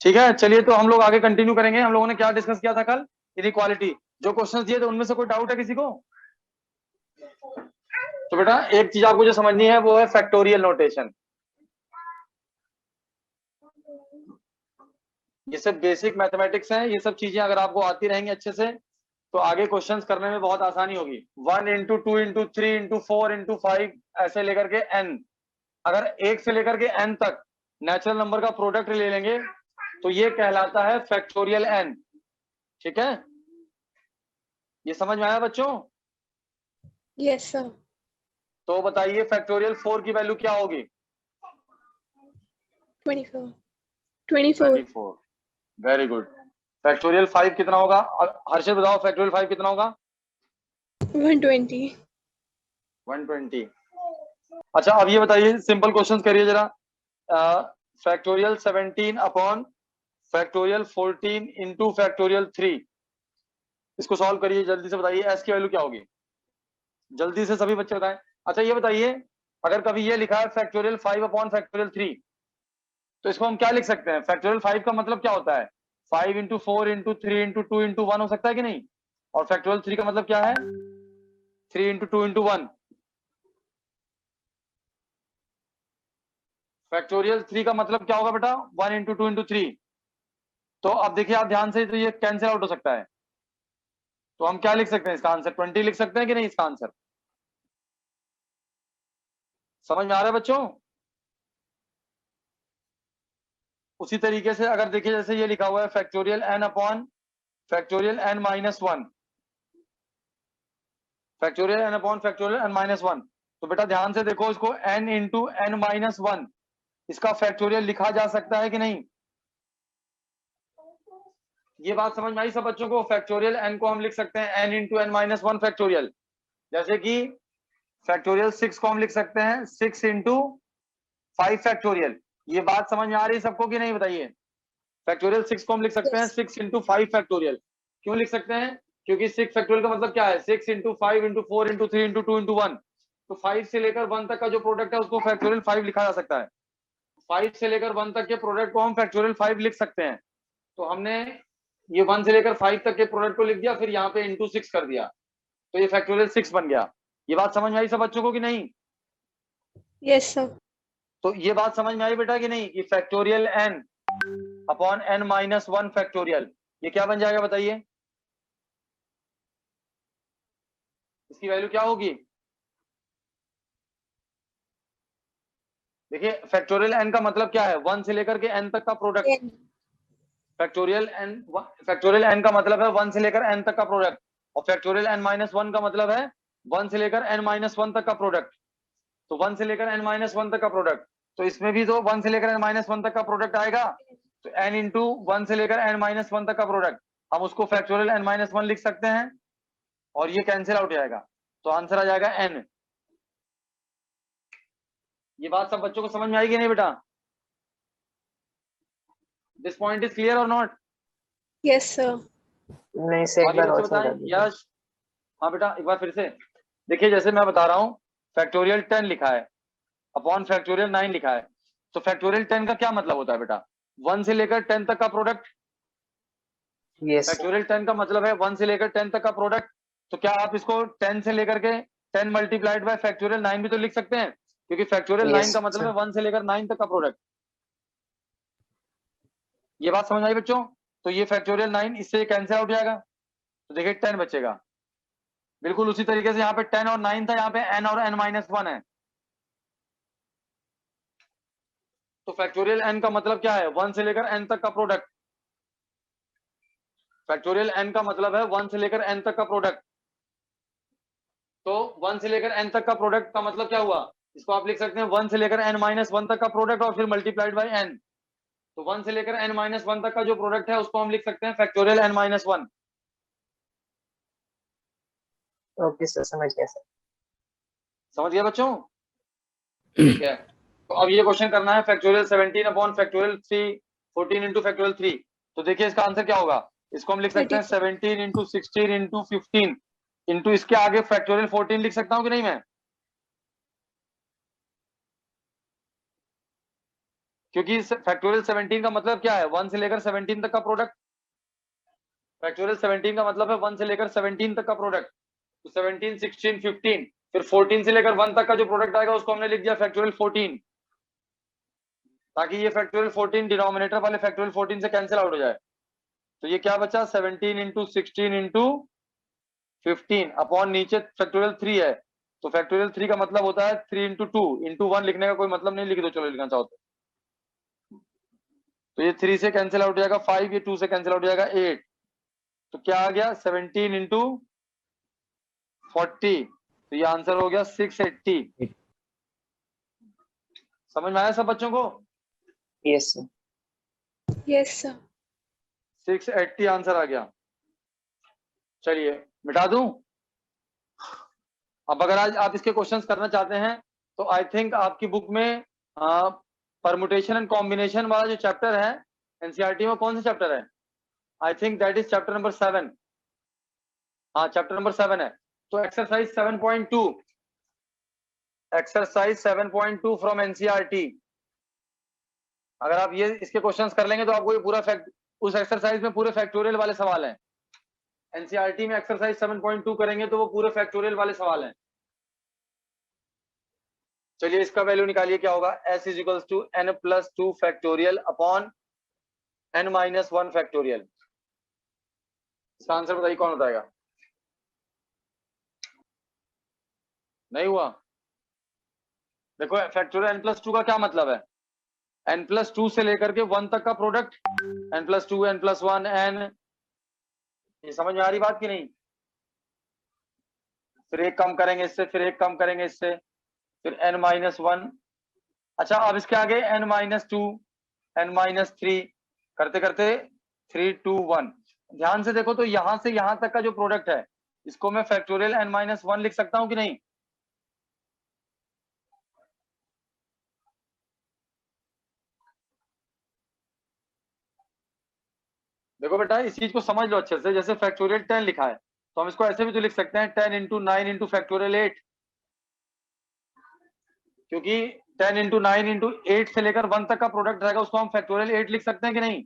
ठीक है, चलिए तो हम लोग आगे कंटिन्यू करेंगे। हम लोगों ने क्या डिस्कस किया था कल? इनइक्वालिटी। जो क्वेश्चंस दिए थे उनमें से कोई डाउट है किसी को? तो बेटा एक चीज आपको जो समझनी है वो है फैक्टोरियल नोटेशन। ये सब बेसिक मैथमेटिक्स है, ये सब चीजें अगर आपको आती रहेंगी अच्छे से तो आगे क्वेश्चंस करने में बहुत आसानी होगी। 1 इंटू 2 इंटू 3 इंटू 4 इंटू 5 ऐसे लेकर के n, अगर 1 से लेकर के n तक नेचुरल नंबर का प्रोडक्ट ले लेंगे तो ये कहलाता है फैक्टोरियल n। ठीक है, ये समझ में आया बच्चों? Yes sir. तो बताइए फैक्टोरियल 4 की वैल्यू क्या होगी? 24 24 24। Very good. फैक्टोरियल 5 कितना होगा? हर्षद बताओ फैक्टोरियल 5 कितना होगा? 120 120। अच्छा अब ये बताइए, सिंपल क्वेश्चन करिए जरा। Factorial 17 upon factorial 14 into factorial 3, इसको सॉल्व करिए जल्दी से, बताइए एस की वैल्यू क्या होगी? जल्दी से सभी बच्चे बताएं। अच्छा ये बताइए, अगर कभी ये लिखा है फैक्टोरियल 5 अपॉन फैक्टोरियल 3 तो इसको हम क्या लिख सकते हैं? फैक्टोरियल 5 का मतलब क्या होता है? 5 इंटू 4 इंटू 3 इंटू 2 इंटू 1 हो सकता है कि नहीं? और फैक्टोरियल 3 का मतलब क्या है? 3 इंटू 2 इंटू 1। फैक्टोरियल 3 का मतलब क्या होगा बेटा? 1 इंटू 2 इंटू 3। तो अब देखिए आप ध्यान से, तो ये कैंसिल आउट हो सकता है। तो हम क्या लिख सकते हैं इसका आंसर? 20 लिख सकते हैं कि नहीं इसका आंसर? समझ में आ रहा है बच्चों? उसी तरीके से अगर देखिए जैसे ये लिखा हुआ है factorial n upon factorial n minus 1, factorial n upon factorial n minus 1, तो बेटा ध्यान से देखो इसको, n इंटू n माइनस 1 इसका फैक्टोरियल लिखा जा सकता है कि नहीं? ये बात समझ में आई सब बच्चों को? फैक्टोरियल n को हम लिख सकते हैं n into n minus 1 factorial. जैसे कि फैक्टोरियल 6 को हम लिख सकते हैं 6 इंटू 5 फैक्टोरियल। ये बात समझ में आ रही है सबको कि नहीं बताइए? फैक्टोरियल 6 को हम लिख सकते हैं यस 6 इंटू 5 फैक्टोरियल। क्यों लिख सकते हैं? क्योंकि 6 फैक्टोरियल का मतलब क्या है? 6 into 5 into 4 into 3 into 2 into 1। तो 5 से लेकर 1 तक का जो प्रोडक्ट है उसको फैक्टोरियल 5 लिखा जा सकता है। 5 से लेकर 1 तक के प्रोडक्ट को हम फैक्टोरियल 5 लिख सकते हैं। तो हमने ये 1 से लेकर 5 तक के प्रोडक्ट को लिख दिया, फिर यहाँ पे इंटू 6 कर दिया, तो ये फैक्टोरियल 6 बन गया। ये बात समझ में आई सब बच्चों को कि नहीं? Yes sir. तो ये बात समझ में आई बेटा कि नहीं? कि factorial n upon n minus 1 factorial, ये क्या बन जाएगा बताइए? इसकी वैल्यू क्या होगी? देखिए फैक्टोरियल n का मतलब क्या है? 1 से लेकर के n तक का प्रोडक्ट। फैक्टोरियल n का मतलब है 1 से लेकर n तक का प्रोडक्ट, और फैक्टोरियल n माइनस 1 का मतलब है 1 से लेकर n माइनस 1 तक का प्रोडक्ट। तो 1 से लेकर n माइनस 1 तक का प्रोडक्ट, तो इसमें भी तो 1 से लेकर n माइनस 1 तक का प्रोडक्ट आएगा। तो n इंटू 1 से लेकर n माइनस 1 तक का प्रोडक्ट, हम उसको फैक्टोरियल n माइनस 1 लिख सकते हैं, और ये कैंसिल आउट जाएगा, तो आंसर आ जाएगा n। ये बात सब बच्चों को समझ में आएगी नहीं बेटा? दिस पॉइंट इज क्लियर और नॉट? Yes sir. नहीं से एक बाकी बार बच्चे और बताएं। समझा दीजिए। यश, हाँ बेटा एक बार फिर से देखिए, जैसे मैं बता रहा हूँ फैक्टोरियल 10 लिखा है अपॉन फैक्टोरियल 9 लिखा है, तो फैक्टोरियल 10 का क्या मतलब होता है बेटा? 1 से लेकर 10 तक का प्रोडक्ट। यस फैक्टोरियल 10 का मतलब है 1 से लेकर 10 तक का प्रोडक्ट। तो क्या आप इसको 10 से लेकर के 10 मल्टीप्लाइड बाय फैक्टोरियल 9 भी तो लिख सकते हैं, क्योंकि फैक्टोरियल 9 यस का मतलब है 1 से लेकर 9 तक का प्रोडक्ट। ये बात समझ आई बच्चों? तो ये फैक्टोरियल 9 इससे कैंसिल आउट जाएगा, तो देखिए 10 बचेगा। बिल्कुल उसी तरीके से यहाँ पे 10 और 9 था, यहाँ पे n और n माइनस 1 है। तो फैक्टोरियल n का मतलब क्या है? 1 से लेकर n तक का प्रोडक्ट। फैक्टोरियल n का मतलब है 1 से लेकर n तक का प्रोडक्ट। तो 1 से लेकर n तक का प्रोडक्ट का मतलब क्या हुआ? इसको आप लिख सकते हैं 1 से लेकर n माइनस 1 तक का प्रोडक्ट और फिर मल्टीप्लाइड बाय n। तो 1 से लेकर n माइनस 1 तक का जो प्रोडक्ट है उसको हम लिख सकते हैं factorial n minus 1। Okay sir समझ गया सर। समझ गया बच्चों? ठीक है, तो अब ये क्वेश्चन करना है factorial 17 upon factorial 3 14 into factorial 3। तो देखिए इसका आंसर क्या होगा? इसको हम लिख सकते हैं 34 17 इंटू 16 इंटू 15 इंटू इसके आगे फैक्टोरियल 14 लिख सकता हूँ कि नहीं मैं? क्योंकि फैक्टोरियल 17 का मतलब क्या है, 1 से लेकर 17 तक का प्रोडक्ट। फैक्टोरियल 17 का मतलब है 1 से लेकर 17 तक का प्रोडक्ट। तो 17, 16, 15, फिर 14 से लेकर 1 तक का जो प्रोडक्ट आएगा उसको हमने लिख दिया फैक्टोरियल 14, ताकि ये फैक्टोरियल 14 डिनोमिनेटर वाले फैक्टोरियल 14 से कैंसिल आउट हो जाए। तो ये क्या बचा, 17 इंटू 16 इंटू 15 अपॉन नीचे फैक्टोरियल 3 है, तो फैक्टोरियल 3 का मतलब होता है 3 इंटू 2 इंटू 1, लिखने का कोई मतलब नहीं, लिख दो चलो लिखना चाहो तो ये 3 से कैंसिल आउट हो जाएगा 5, ये 2 से कैंसिल आउट हो जाएगा 8, तो क्या आ गया 17 इंटू 40, तो ये आंसर हो गया 680। समझ में आया सब बच्चों को? Yes, sir. Yes, sir. 680 answer आ गया। चलिए मिटा दूं। अब अगर आज आप इसके क्वेश्चंस करना चाहते हैं तो आई थिंक आपकी बुक में परमुटेशन एंड कॉम्बिनेशन वाला जो चैप्टर है एनसीईआरटी में, कौन सा चैप्टर है, I think that is chapter number 7। हाँ चैप्टर नंबर 7 है। तो एक्सरसाइज 7.2, एक्सरसाइज 7.2 फ्रॉम एनसीईआरटी, अगर आप ये इसके क्वेश्चंस कर लेंगे तो आपको ये पूरा फैक्ट, उस एक्सरसाइज में पूरे फैक्टोरियल वाले सवाल हैं। एनसीईआरटी में एक्सरसाइज 7.2 करेंगे तो वो पूरे फैक्टोरियल वाले सवाल हैं। चलिए इसका वैल्यू निकालिए, क्या होगा, s is equals to n plus 2 factorial upon n minus 1 factorial. इसका आंसर बताइए कौन बताएगा? नहीं हुआ? देखो फैक्टोरियल n प्लस 2 का क्या मतलब है, n प्लस 2 से लेकर के 1 तक का product, n plus 2, n plus 1, n, ये समझ में आ रही बात की नहीं? फिर एक कम करेंगे इससे, फिर एक कम करेंगे इससे, फिर n माइनस 1। अच्छा अब इसके आगे n माइनस 2, n माइनस 3 करते करते 3, 2, 1। ध्यान से देखो तो यहां से यहां तक का जो प्रोडक्ट है इसको मैं फैक्टोरियल n माइनस 1 लिख सकता हूं कि नहीं? देखो बेटा इस चीज को समझ लो अच्छे से, जैसे फैक्टोरियल 10 लिखा है तो हम इसको ऐसे भी तो लिख सकते हैं 10 इंटू 9 इंटू फैक्टोरियल 8, क्योंकि 10 इंटू 9 इंटू 8 से लेकर 1 तक का प्रोडक्ट रहेगा उसको हम फैक्टोरियल 8 लिख सकते हैं कि नहीं?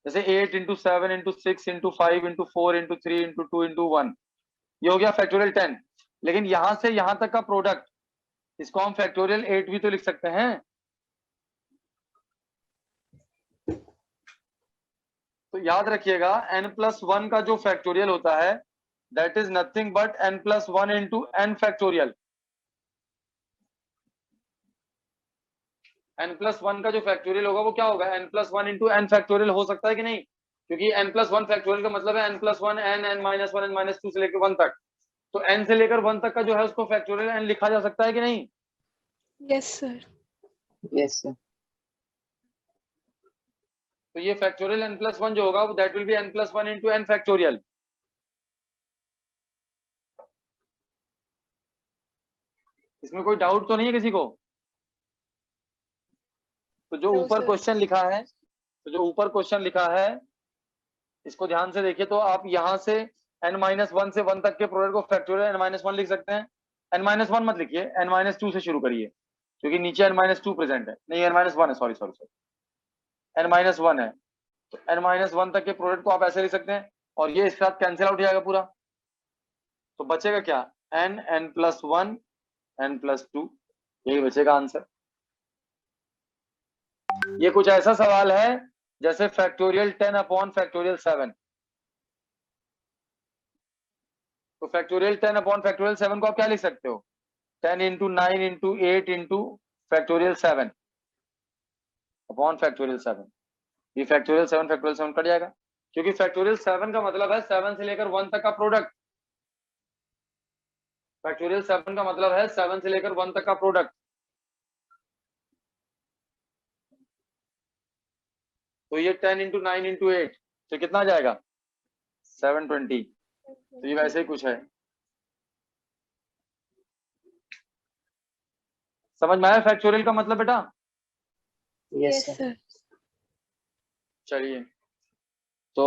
जैसे 8 into 7 into 6 into 5 into 4 into 3 into 2 into 1, ये हो गया फैक्टोरियल 10। लेकिन यहां से यहां तक का प्रोडक्ट इसको हम फैक्टोरियल 8 भी तो लिख सकते हैं। तो याद रखिएगा n प्लस 1 का जो फैक्टोरियल होता है that is nothing but n plus 1 into n factorial. n plus 1 का जो फैक्टोरियल होगा वो क्या होगा, n plus 1 into n factorial हो सकता है कि नहीं? क्योंकि n प्लस 1 फैक्टोरियल का मतलब है n plus 1, n, n minus 1, n minus 2 से लेकर 1 तक। तो n से लेकर 1 तक का जो है उसको फैक्टोरियल n लिखा जा सकता है कि नहीं? Yes, sir. Yes, sir. तो ये फैक्टोरियल n प्लस 1 जो होगा वो that will be n plus 1 into n factorial. इसमें कोई डाउट तो नहीं है किसी को? तो जो No, ऊपर sir. क्वेश्चन लिखा है, तो जो ऊपर क्वेश्चन लिखा है इसको ध्यान से देखिए, तो आप यहां से n माइनस 1 से 1 तक के प्रोडक्ट को फैक्टोरियल n माइनस 1 लिख सकते हैं। n माइनस 1 मत लिखिए, n माइनस 2 से शुरू करिए, क्योंकि नीचे n माइनस 2 प्रेजेंट है, नहीं n माइनस 1 है, sorry sorry sorry, n minus 1 है। तो n माइनस 1 तक के प्रोडक्ट को आप ऐसे लिख सकते हैं और ये इसके साथ कैंसिल आउट हो जाएगा पूरा, तो बचेगा क्या, n, n plus 1, n plus 2, यही बचेगा आंसर। ये कुछ ऐसा सवाल है जैसे फैक्टोरियल 10 अपॉन फैक्टोरियल 7। तो फैक्टोरियल 10 अपॉन फैक्टोरियल 7 को आप क्या लिख सकते हो, 10 into 9 into 8 into factorial 7 upon factorial 7। ये फैक्टोरियल 7 कट जाएगा, क्योंकि फैक्टोरियल 7 का मतलब है 7 से लेकर 1 तक का प्रोडक्ट। फैक्टोरियल 7 का मतलब है 7 से लेकर 1 तक का प्रोडक्ट। तो ये 10 इंटू 9 इंटू 8 तो कितना आ जाएगा, 720। तो ये वैसे ही कुछ है। समझ में आया फैक्टोरियल का मतलब बेटा? Yes, Yes, sir. sir. चलिए तो